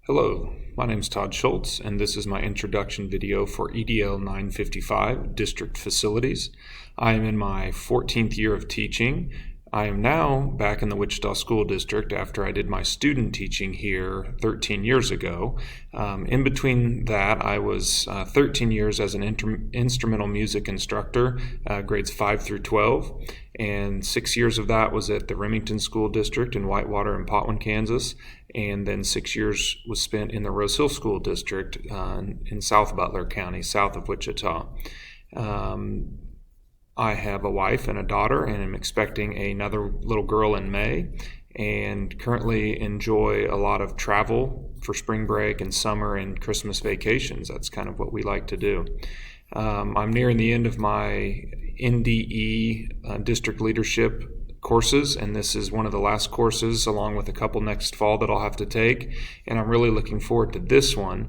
Hello, my name is Todd Schultz, and this is my introduction video for EDL 955 District Facilities. I am in my 14th year of teaching. I am now back in the Wichita School District after I did my student teaching here 13 years ago. In between that, I was 13 years as an instrumental music instructor, grades 5 through 12, and 6 years of that was at the Remington School District in Whitewater and Potwin, Kansas, and then 6 years was spent in the Rose Hill School District in South Butler County, south of Wichita. I have a wife and a daughter, and I'm expecting another little girl in May, and currently enjoy a lot of travel for spring break and summer and Christmas vacations. That's kind of what we like to do. I'm nearing the end of my NDE district leadership courses, and this is one of the last courses along with a couple next fall that I'll have to take, and I'm really looking forward to this one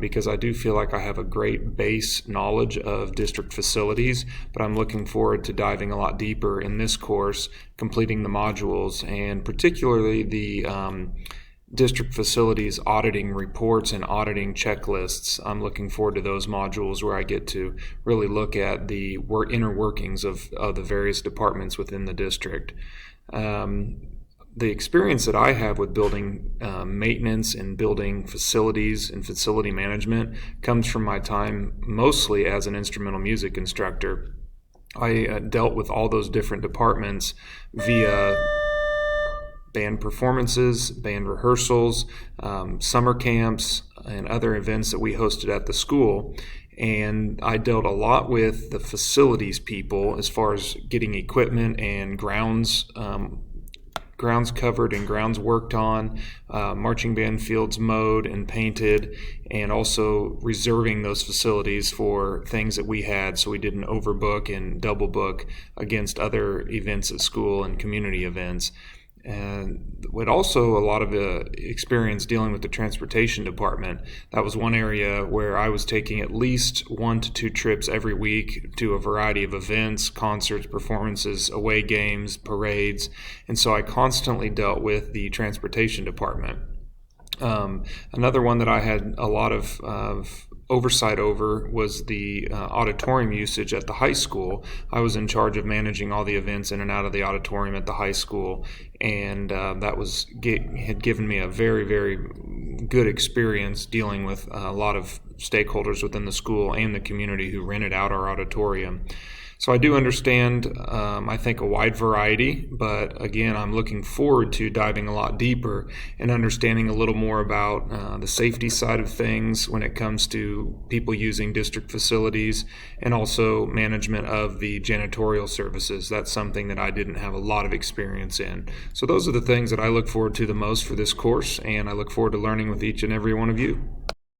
because I do feel like I have a great base knowledge of district facilities, but I'm looking forward to diving a lot deeper in this course, completing the modules, and particularly the district facilities auditing reports and auditing checklists. I'm looking forward to those modules where I get to really look at the inner workings of the various departments within the district. The experience that I have with building maintenance and building facilities and facility management comes from my time mostly as an instrumental music instructor. I dealt with all those different departments via band performances, band rehearsals, summer camps, and other events that we hosted at the school. And I dealt a lot with the facilities people as far as getting equipment and grounds covered and grounds worked on, marching band fields mowed and painted, and also reserving those facilities for things that we had so we didn't overbook and double book against other events at school and community events. And with also a lot of experience dealing with the transportation department. That was one area where I was taking at least 1 to 2 trips every week to a variety of events, concerts, performances, away games, parades, and so I constantly dealt with the transportation department. Another one that I had a lot of oversight over was the auditorium usage at the high school. I was in charge of managing all the events in and out of the auditorium at the high school, and that had given me a very, very good experience dealing with a lot of stakeholders within the school and the community who rented out our auditorium. So I do understand, I think, a wide variety, but again, I'm looking forward to diving a lot deeper and understanding a little more about the safety side of things when it comes to people using district facilities and also management of the janitorial services. That's something that I didn't have a lot of experience in. So those are the things that I look forward to the most for this course, and I look forward to learning with each and every one of you.